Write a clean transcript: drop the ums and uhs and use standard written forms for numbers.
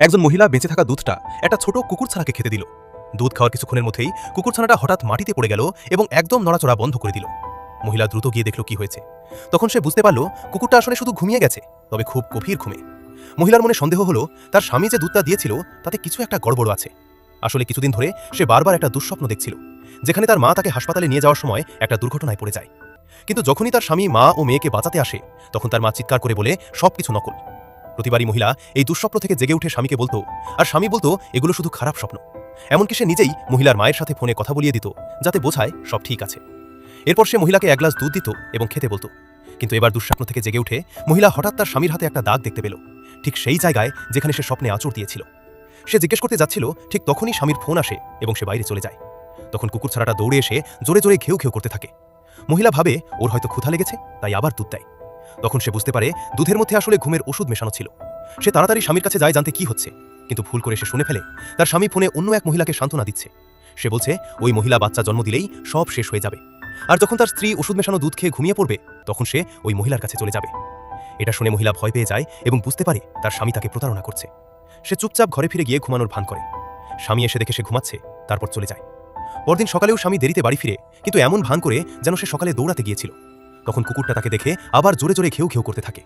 একজন মহিলা বেঁচে থাকা দুধটা একটা ছোট কুকুরছানাকে খেতে দিল। দুধ খাওয়ার কিছুক্ষণের মধ্যেই কুকুরছানাটা হঠাৎ মাটিতে পড়ে গেল এবং একদম নড়াচড়া বন্ধ করে দিল। মহিলা দ্রুত গিয়ে দেখল কি হয়েছে। তখন সে বুঝতে পারল কুকুরটা আসলে শুধু ঘুমিয়ে গেছে, তবে খুব গভীর ঘুমে। মহিলার মনে সন্দেহ হলো তার স্বামী যে দুধটা দিয়েছিল তাতে কিছু একটা গড়বড় আছে। আসলে কিছুদিন ধরে সে বারবার একটা দুঃস্বপ্ন দেখছিল, যেখানে তার মা তাকে হাসপাতালে নিয়ে যাওয়ার সময় একটা দুর্ঘটনায় পড়ে যায়। কিন্তু যখনই তার স্বামী মা ও মেয়েকে বাঁচাতে আসে, তখন তার মা চিৎকার করে বলে সবকিছু নকল। প্রতিবারই মহিলা এই দুঃস্বপ্ন থেকে জেগে উঠে স্বামীকে বলতো, আর স্বামী বলতো এগুলো শুধু খারাপ স্বপ্ন। এমনকি সে নিজেই মহিলার মায়ের সাথে ফোনে কথা বলিয়ে দিত, যাতে বোঝায় সব ঠিক আছে। এরপর সে মহিলাকে এক গ্লাস দুধ দিত এবং খেতে বলতো। কিন্তু এবার দুঃস্বপ্ন থেকে জেগে উঠে মহিলা হঠাৎ তার স্বামীর হাতে একটা দাগ দেখতে পেল, ঠিক সেই জায়গায় যেখানে সে স্বপ্নে আঁচড় দিয়েছিল। সে জিজ্ঞেস করতে যাচ্ছিল, ঠিক তখনই স্বামীর ফোন আসে এবং সে বাইরে চলে যায়। তখন কুকুরছানাটা দৌড়ে এসে জোরে জোরে ঘেউ ঘেউ করতে থাকে। মহিলা ভাবে ওর হয়তো ক্ষুধা লেগেছে, তাই আবার দুধ দেয়। তখন সে বুঝতে পারে দুধের মধ্যে আসলে ঘুমের ওষুধ মেশানো ছিল। সে তাড়াতাড়ি স্বামীর কাছে যায় জানতে কি হচ্ছে, কিন্তু ভুল করে সে শুনে ফেলে তার স্বামী ফোনে অন্য এক মহিলাকে সান্ত্বনা দিচ্ছে। সে বলছে ওই মহিলা বাচ্চা জন্ম দিলেই সব শেষ হয়ে যাবে, আর যখন তার স্ত্রী ওষুধ মেশানো দুধ খেয়ে ঘুমিয়ে পড়বে, তখন সে ওই মহিলার কাছে চলে যাবে। এটা শুনে মহিলা ভয় পেয়ে যায় এবং বুঝতে পারে তার স্বামী তাকে প্রতারণা করছে। সে চুপচাপ ঘরে ফিরে গিয়ে ঘুমানোর ভান করে। স্বামী এসে দেখে সে ঘুমাচ্ছে, তারপর চলে যায়। পরদিন সকালেও স্বামী দেরিতে বাড়ি ফিরে, কিন্তু এমন ভান করে যেন সে সকালে দৌড়াতে গিয়েছিল। তখন কুকুরটা তাকে দেখে আবার জোরে জোরে ঘেউ ঘেউ করতে থাকে।